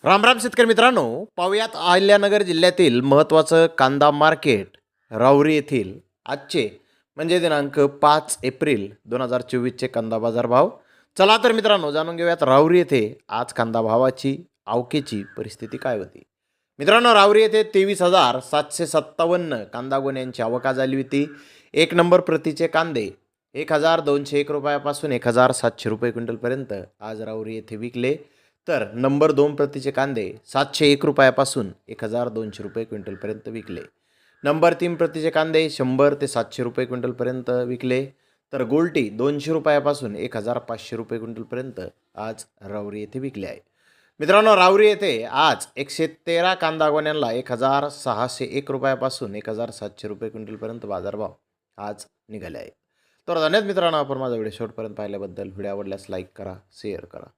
राम राम शेतकरी मित्रांनो, पाहुयात अहिल्यानगर जिल्ह्यातील महत्त्वाचं कांदा मार्केट राहुरी येथील आजचे म्हणजे दिनांक 5 एप्रिल 2024चे कांदा बाजार भाव. चला तर मित्रांनो जाणून घेऊयात राहुरी येथे आज कांदा भावाची आवकेची परिस्थिती काय होती. मित्रांनो, राहुरी येथे 23,757 कांदा गोण्यांची आवक झाली होती. एक नंबर प्रतीचे कांदे 1,201 रुपयापासून 1,700 रुपये क्विंटलपर्यंत आज राहुरी येथे विकले. तर नंबर 2 प्रतीचे कांदे 701 रुपयापासून 1,200 रुपये क्विंटलपर्यंत विकले. नंबर 3 प्रतीचे कांदे 100 ते 700 रुपये क्विंटलपर्यंत विकले. तर गोल्टी 200 रुपयापासून 1,500 रुपये क्विंटलपर्यंत आज राहुरी येथे विकले आहे. मित्रांनो, राहुरी येथे आज 113 कांदा गोण्यांना 1,601 रुपयापासून 1,700 रुपये क्विंटलपर्यंत बाजारभाव आज निघाले आहे. तर धन्यवाद मित्रांनो, आपण माझा व्हिडिओ शेवटपर्यंत पाहिल्याबद्दल. व्हिडिओ आवडल्यास लाईक करा, शेअर करा.